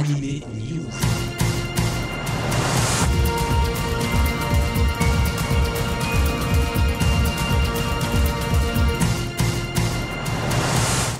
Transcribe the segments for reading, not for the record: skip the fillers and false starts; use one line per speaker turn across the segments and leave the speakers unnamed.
Animé News.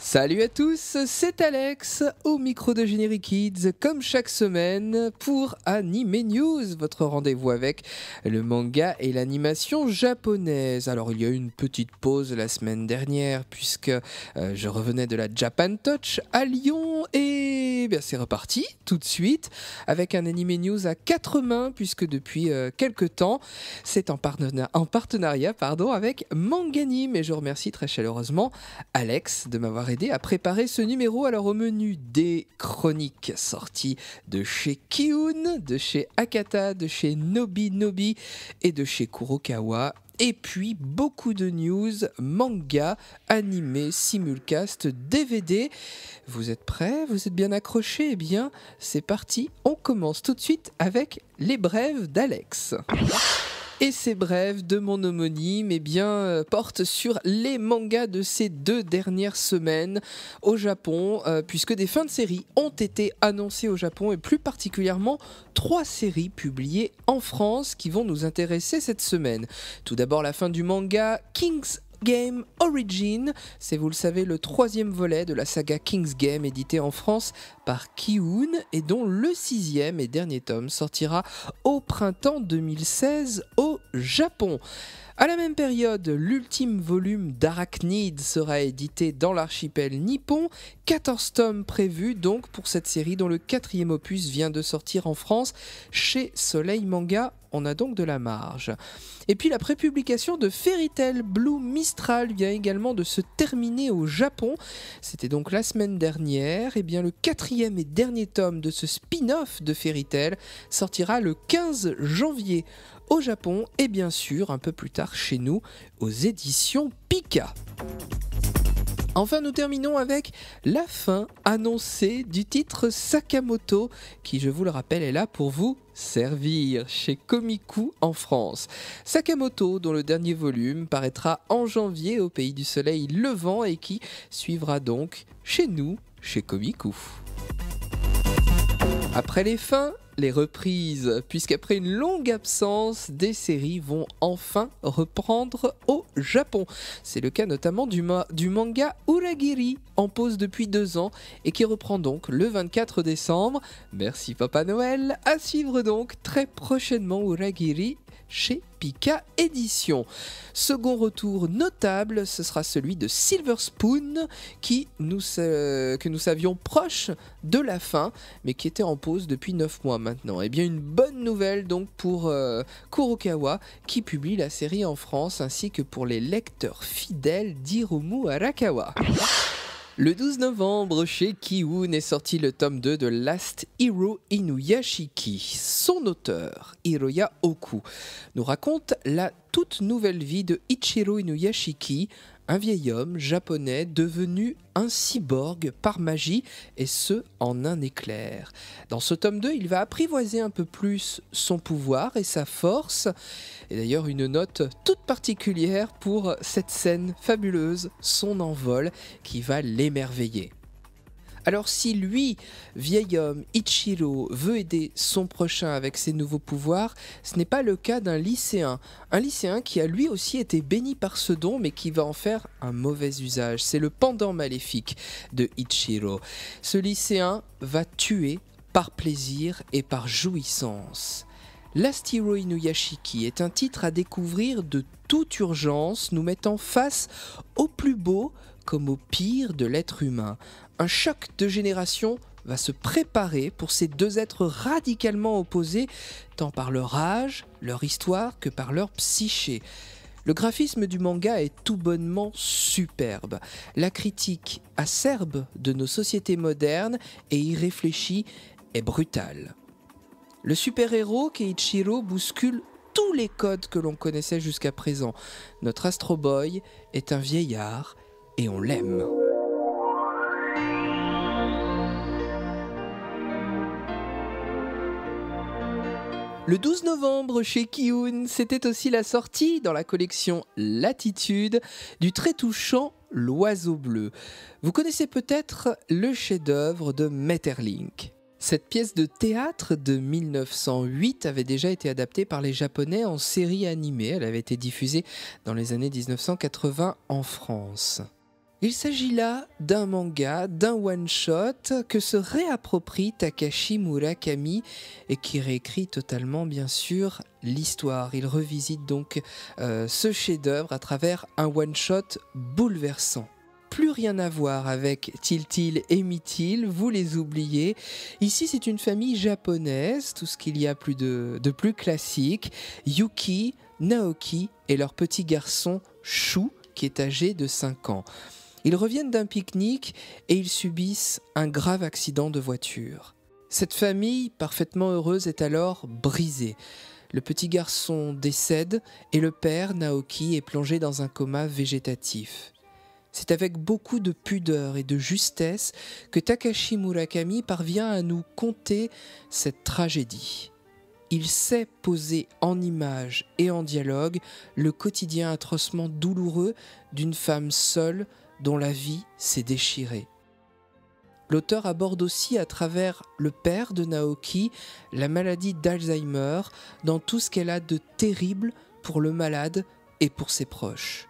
Salut à tous, c'est Alex au micro de Générique Kids, comme chaque semaine pour Animé News, votre rendez-vous avec le manga et l'animation japonaise. Alors il y a eu une petite pause la semaine dernière puisque je revenais de la Japan Touch à Lyon et bien, c'est reparti tout de suite avec un Animé News à quatre mains puisque depuis quelques temps c'est en partenariat avec Manganime et je remercie très chaleureusement Alex de m'avoir aidé à préparer ce numéro. Alors au menu des chroniques sorties de chez Kiun, de chez Akata, de chez Nobi et de chez Kurokawa. Et puis beaucoup de news, manga, animé, simulcast, DVD. Vous êtes prêts? Vous êtes bien accrochés? Eh bien, c'est parti. On commence tout de suite avec les brèves d'Alex. Et ces brèves de mon homonyme portent sur les mangas de ces 2 dernières semaines au Japon, puisque des fins de série ont été annoncées au Japon et plus particulièrement 3 séries publiées en France qui vont nous intéresser cette semaine. Tout d'abord la fin du manga King's Game Origin, c'est, vous le savez, le 3e volet de la saga King's Game édité en France par Kiun et dont le 6e et dernier tome sortira au printemps 2016 au Japon. À la même période, l'ultime volume d'Arachnid sera édité dans l'archipel nippon. 14 tomes prévus donc pour cette série dont le 4e opus vient de sortir en France chez Soleil Manga. On a donc de la marge. Et puis la prépublication de Fairy Tail Blue Mistral vient également de se terminer au Japon. C'était donc la semaine dernière. Et bien le 4e et dernier tome de ce spin-off de Fairy Tail sortira le 15 janvier au Japon et bien sûr un peu plus tard chez nous aux éditions Pika. Enfin, nous terminons avec la fin annoncée du titre Sakamoto, qui, je vous le rappelle, est là pour vous servir chez Komiku en France. Sakamoto, dont le dernier volume paraîtra en janvier au Pays du Soleil Levant et qui suivra donc chez nous, chez Komiku. Après les fins, les reprises, puisqu'après une longue absence, des séries vont enfin reprendre au Japon. C'est le cas notamment du manga Uragiri, en pause depuis 2 ans, et qui reprend donc le 24 décembre. Merci Papa Noël, à suivre donc très prochainement Uragiri chez Pika Édition. Second retour notable, ce sera celui de Silver Spoon, que nous savions proche de la fin, mais qui était en pause depuis 9 mois maintenant. Et bien une bonne nouvelle donc pour Kurokawa, qui publie la série en France, ainsi que pour les lecteurs fidèles d'Hiromu Arakawa. Le 12 novembre, chez Kiun est sorti le tome 2 de Last Hero Inuyashiki. Son auteur, Hiroya Oku, nous raconte la toute nouvelle vie de Ichiro Inuyashiki, un vieil homme japonais devenu un cyborg par magie, et ce en un éclair. Dans ce tome 2, il va apprivoiser un peu plus son pouvoir et sa force. Et d'ailleurs, une note toute particulière pour cette scène fabuleuse, son envol, qui va l'émerveiller. Alors si lui, vieil homme, Ichiro, veut aider son prochain avec ses nouveaux pouvoirs, ce n'est pas le cas d'un lycéen. Un lycéen qui a lui aussi été béni par ce don, mais qui va en faire un mauvais usage. C'est le pendant maléfique de Ichiro. Ce lycéen va tuer par plaisir et par jouissance. Last Hero Inuyashiki est un titre à découvrir de toute urgence, nous mettant face au plus beau comme au pire de l'être humain. Un choc de génération va se préparer pour ces 2 êtres radicalement opposés, tant par leur âge, leur histoire, que par leur psyché. Le graphisme du manga est tout bonnement superbe. La critique acerbe de nos sociétés modernes et irréfléchie est brutale. Le super-héros Keiichiro bouscule tous les codes que l'on connaissait jusqu'à présent. Notre Astro Boy est un vieillard et on l'aime. Le 12 novembre, chez Kiun, c'était aussi la sortie dans la collection Latitude du très touchant L'Oiseau Bleu. Vous connaissez peut-être le chef-d'œuvre de Maeterlinck. Cette pièce de théâtre de 1908 avait déjà été adaptée par les Japonais en série animée. Elle avait été diffusée dans les années 1980 en France. Il s'agit là d'un manga, d'un one-shot que se réapproprie Takashi Murakami et qui réécrit totalement bien sûr l'histoire. Il revisite donc ce chef-d'œuvre à travers un one-shot bouleversant. Plus rien à voir avec Tiltil et Mythil, vous les oubliez. Ici, c'est une famille japonaise, tout ce qu'il y a de plus classique. Yuki, Naoki et leur petit garçon Shu, qui est âgé de 5 ans. Ils reviennent d'un pique-nique et ils subissent un grave accident de voiture. Cette famille, parfaitement heureuse, est alors brisée. Le petit garçon décède et le père, Naoki, est plongé dans un coma végétatif. C'est avec beaucoup de pudeur et de justesse que Takashi Murakami parvient à nous conter cette tragédie. Il sait poser en images et en dialogue le quotidien atrocement douloureux d'une femme seule dont la vie s'est déchirée. L'auteur aborde aussi à travers le père de Naoki la maladie d'Alzheimer dans tout ce qu'elle a de terrible pour le malade et pour ses proches.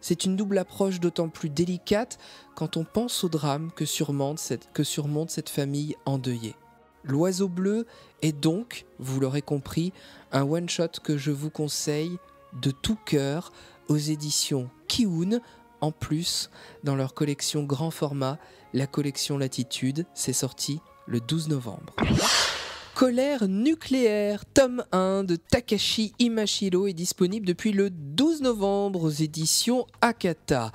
C'est une double approche d'autant plus délicate quand on pense au drame que surmonte cette famille endeuillée. L'Oiseau bleu est donc, vous l'aurez compris, un one-shot que je vous conseille de tout cœur aux éditions Kiun. En plus, dans leur collection grand format, la collection Latitude, c'est sorti le 12 novembre. Colère nucléaire, tome 1 de Takashi Imashiro est disponible depuis le 12 novembre aux éditions Akata.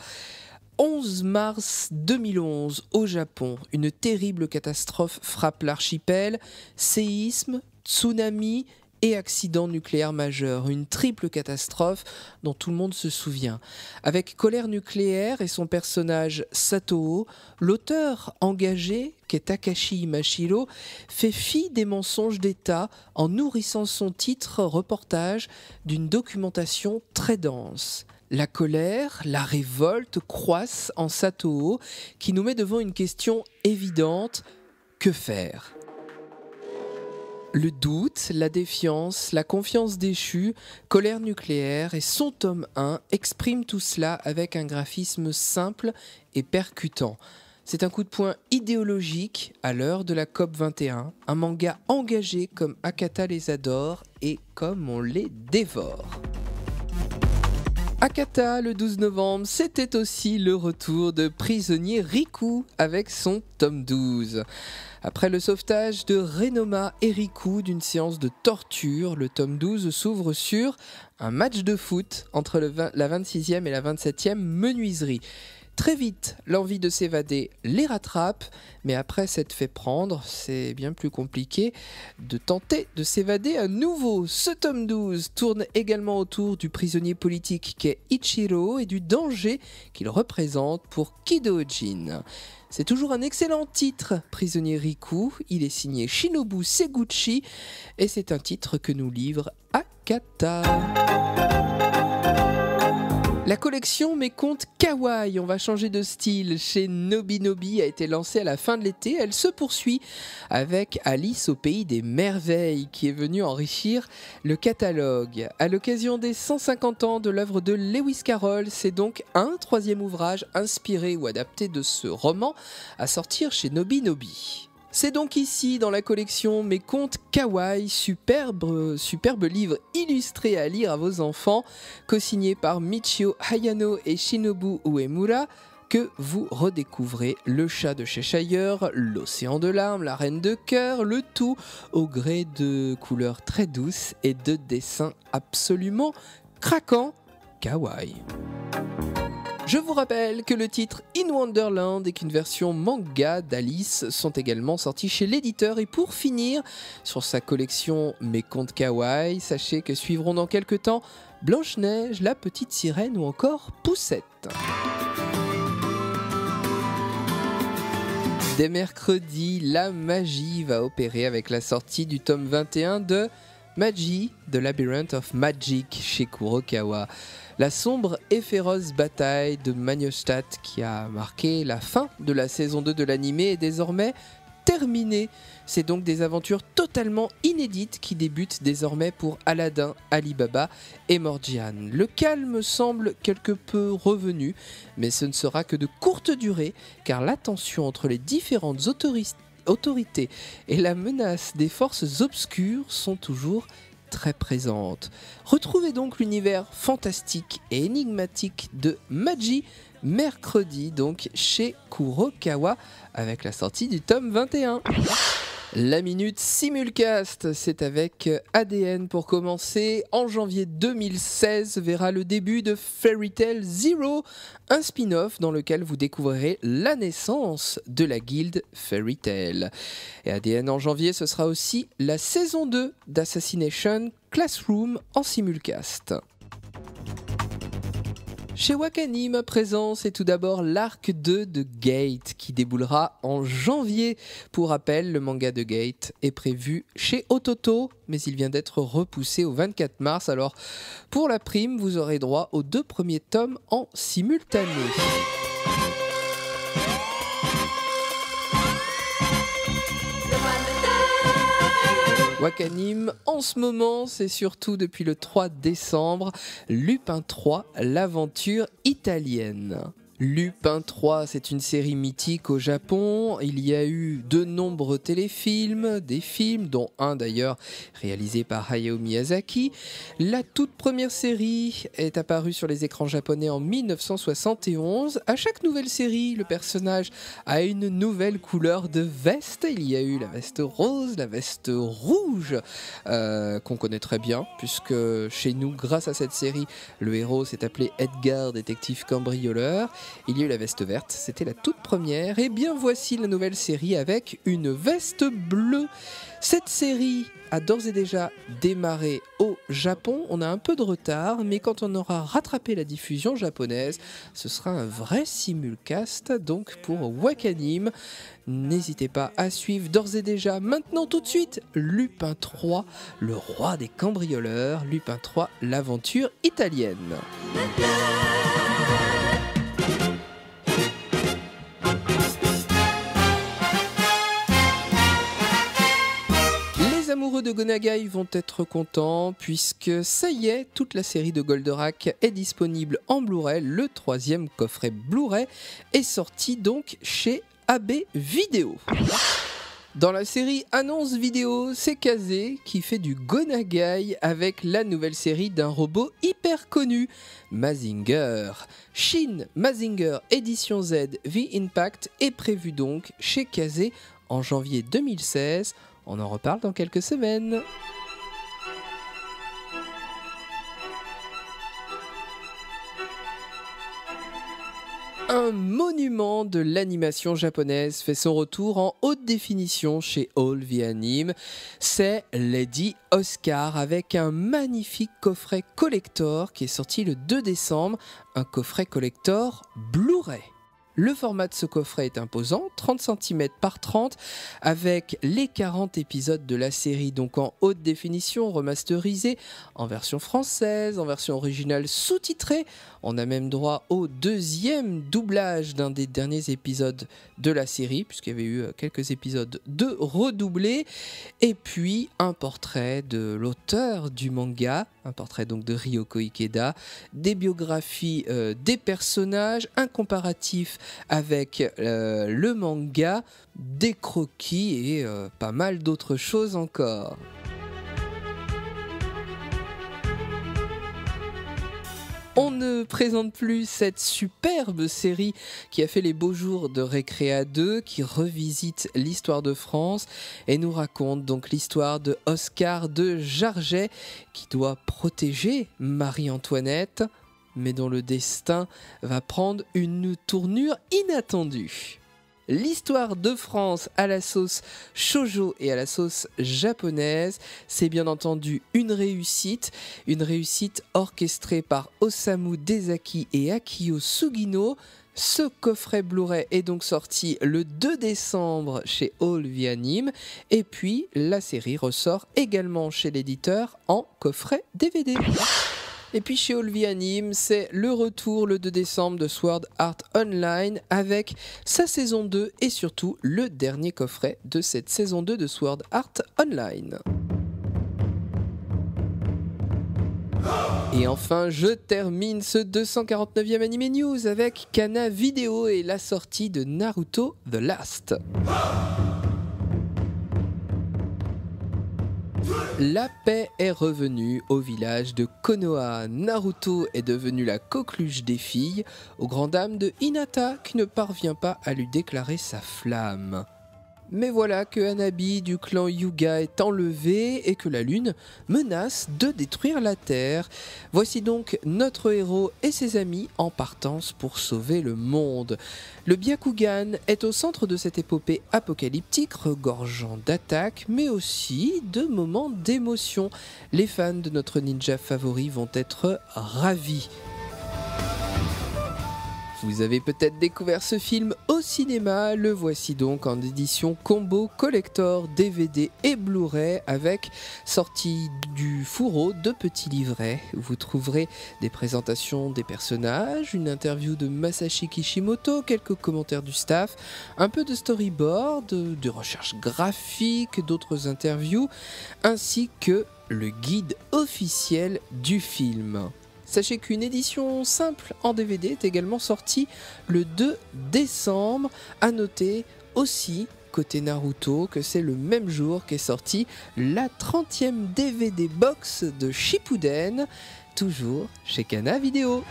11 mars 2011, au Japon, une terrible catastrophe frappe l'archipel, séisme, tsunami et accident nucléaire majeur, une triple catastrophe dont tout le monde se souvient. Avec Colère nucléaire et son personnage Satoo, l'auteur engagé, qu'est Takashi Imashiro, fait fi des mensonges d'État en nourrissant son titre reportage d'une documentation très dense. La colère, la révolte croissent en Satoo, qui nous met devant une question évidente: que faire ? Le doute, la défiance, la confiance déchue, Colère nucléaire et son tome 1 expriment tout cela avec un graphisme simple et percutant. C'est un coup de poing idéologique à l'heure de la COP21, un manga engagé comme Akata les adore et comme on les dévore. Akata, le 12 novembre, c'était aussi le retour de Prisonnier Riku avec son tome 12. Après le sauvetage de Renoma et Riku d'une séance de torture, le tome 12 s'ouvre sur un match de foot entre la 26e et la 27e menuiserie. Très vite, l'envie de s'évader les rattrape, mais après s'être fait prendre, c'est bien plus compliqué de tenter de s'évader à nouveau. Ce tome 12 tourne également autour du prisonnier politique qu'est Ichiro et du danger qu'il représente pour Kido-jin. C'est toujours un excellent titre, Prisonnier Riku. Il est signé Shinobu Seguchi et c'est un titre que nous livre Akata. La collection Mes contes kawaii, on va changer de style, chez Nobinobi a été lancée à la fin de l'été. Elle se poursuit avec Alice au pays des merveilles qui est venue enrichir le catalogue. À l'occasion des 150 ans de l'œuvre de Lewis Carroll, c'est donc un troisième ouvrage inspiré ou adapté de ce roman à sortir chez Nobinobi. C'est donc ici, dans la collection Mes contes kawaii, superbe livre illustré à lire à vos enfants, co-signé par Michio Hayano et Shinobu Uemura, que vous redécouvrez le chat de Cheshire, l'océan de larmes, la reine de cœur, le tout au gré de couleurs très douces et de dessins absolument craquants, kawaii. Je vous rappelle que le titre In Wonderland et qu'une version manga d'Alice sont également sortis chez l'éditeur. Et pour finir, sur sa collection Mes contes kawaii, sachez que suivront dans quelques temps Blanche-Neige, la petite sirène ou encore Poussette. Dès mercredi, la magie va opérer avec la sortie du tome 21 de Magi, The Labyrinth of Magic chez Kurokawa. La sombre et féroce bataille de Magnostadt qui a marqué la fin de la saison 2 de l'anime est désormais terminé. C'est donc des aventures totalement inédites qui débutent désormais pour Aladdin, Ali Baba et Morgiane. Le calme semble quelque peu revenu, mais ce ne sera que de courte durée, car la tension entre les différentes autorités et la menace des forces obscures sont toujours très présentes. Retrouvez donc l'univers fantastique et énigmatique de Maji mercredi donc chez Kurokawa avec la sortie du tome 21. La minute simulcast, c'est avec ADN pour commencer. En janvier 2016 verra le début de Fairy Tail Zero, un spin-off dans lequel vous découvrirez la naissance de la guilde Fairy Tail. Et ADN en janvier, ce sera aussi la saison 2 d'Assassination Classroom en simulcast. Chez Wakanim à présent, c'est tout d'abord l'arc 2 de Gate qui déboulera en janvier. Pour rappel, le manga de Gate est prévu chez Ototo, mais il vient d'être repoussé au 24 mars. Alors, pour la prime, vous aurez droit aux 2 premiers tomes en simultané. Wakanim, en ce moment, c'est surtout depuis le 3 décembre, Lupin 3, l'aventure italienne. Lupin 3, c'est une série mythique au Japon. Il y a eu de nombreux téléfilms, des films, dont un d'ailleurs réalisé par Hayao Miyazaki. La toute première série est apparue sur les écrans japonais en 1971. À chaque nouvelle série, le personnage a une nouvelle couleur de veste. Il y a eu la veste rose, la veste rouge, qu'on connaît très bien, puisque chez nous, grâce à cette série, le héros s'est appelé Edgar, détective cambrioleur. Il y a eu la veste verte, c'était la toute première, et bien voici la nouvelle série avec une veste bleue. Cette série a d'ores et déjà démarré au Japon, on a un peu de retard, mais quand on aura rattrapé la diffusion japonaise, ce sera un vrai simulcast, donc pour Wakanim. N'hésitez pas à suivre d'ores et déjà, maintenant tout de suite, Lupin 3, le roi des cambrioleurs, Lupin 3, l'aventure italienne. Les amoureux de Gonagai vont être contents puisque ça y est, toute la série de Goldorak est disponible en Blu-ray. Le 3e coffret Blu-ray est sorti donc chez AB Vidéo. Dans la série annonce vidéo, c'est Kazé qui fait du Gonagai avec la nouvelle série d'un robot hyper connu, Mazinger. Shin Mazinger Édition Z The Impact est prévu donc chez Kazé en janvier 2016. On en reparle dans quelques semaines. Un monument de l'animation japonaise fait son retour en haute définition chez All The Anime. C'est Lady Oscar avec un magnifique coffret collector qui est sorti le 2 décembre, un coffret collector Blu-ray. Le format de ce coffret est imposant, 30 cm par 30, avec les 40 épisodes de la série, donc en haute définition, remasterisés, en version française, en version originale sous-titrée. On a même droit au 2e doublage d'un des derniers épisodes de la série, puisqu'il y avait eu quelques épisodes de redoublés. Et puis un portrait de l'auteur du manga, un portrait donc de Ryoko Ikeda, des biographies des personnages, un comparatif avec le manga, des croquis et pas mal d'autres choses encore. On ne présente plus cette superbe série qui a fait les beaux jours de Récréa 2, qui revisite l'histoire de France et nous raconte donc l'histoire de Oscar de Jarget qui doit protéger Marie-Antoinette, mais dont le destin va prendre une tournure inattendue. L'histoire de France à la sauce shoujo et à la sauce japonaise, c'est bien entendu une réussite orchestrée par Osamu Dezaki et Akio Sugino. Ce coffret Blu-ray est donc sorti le 2 décembre chez All The Anime et puis la série ressort également chez l'éditeur en coffret DVD. Et puis chez Olvi Anime, c'est le retour le 2 décembre de Sword Art Online avec sa saison 2 et surtout le dernier coffret de cette saison 2 de Sword Art Online. Et enfin, je termine ce 249e Anime News avec Kana Vidéo et la sortie de Naruto The Last. La paix est revenue au village de Konoha. Naruto est devenu la coqueluche des filles, aux grandes dames de Hinata qui ne parvient pas à lui déclarer sa flamme. Mais voilà que Hanabi du clan Hyuga est enlevé et que la lune menace de détruire la terre. Voici donc notre héros et ses amis en partance pour sauver le monde. Le Byakugan est au centre de cette épopée apocalyptique regorgeant d'attaques mais aussi de moments d'émotion. Les fans de notre ninja favori vont être ravis. Vous avez peut-être découvert ce film au cinéma, le voici donc en édition combo collector DVD et Blu-ray avec sortie du fourreau de petits livrets. Vous trouverez des présentations des personnages, une interview de Masashi Kishimoto, quelques commentaires du staff, un peu de storyboard, de recherches graphiques, d'autres interviews, ainsi que le guide officiel du film. Sachez qu'une édition simple en DVD est également sortie le 2 décembre. À noter aussi, côté Naruto, que c'est le même jour qu'est sortie la 30e DVD box de Shippuden, toujours chez Kana Vidéo.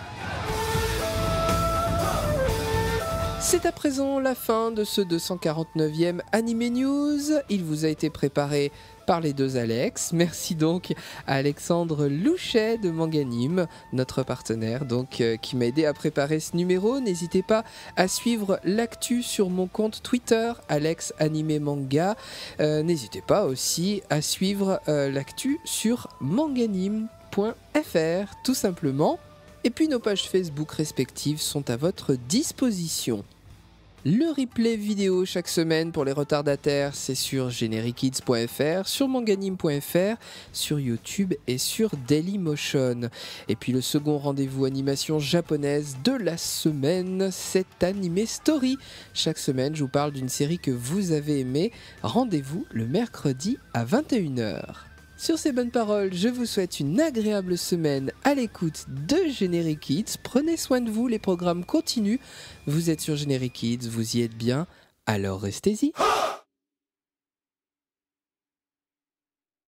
C'est à présent la fin de ce 249e Anime News. Il vous a été préparé par les deux Alex. Merci donc à Alexandre Louchet de Manganime, notre partenaire qui m'a aidé à préparer ce numéro. N'hésitez pas à suivre l'actu sur mon compte Twitter, Alex Animé Manga. N'hésitez pas aussi à suivre l'actu sur manganime.fr tout simplement. Et puis nos pages Facebook respectives sont à votre disposition. Le replay vidéo chaque semaine pour les retardataires, c'est sur generikids.fr, sur manganime.fr, sur YouTube et sur Dailymotion. Et puis le second rendez-vous animation japonaise de la semaine, c'est Anime Story. Chaque semaine, je vous parle d'une série que vous avez aimée. Rendez-vous le mercredi à 21h. Sur ces bonnes paroles, je vous souhaite une agréable semaine à l'écoute de Generic Kids. Prenez soin de vous, les programmes continuent. Vous êtes sur Generic Kids, vous y êtes bien, alors restez-y.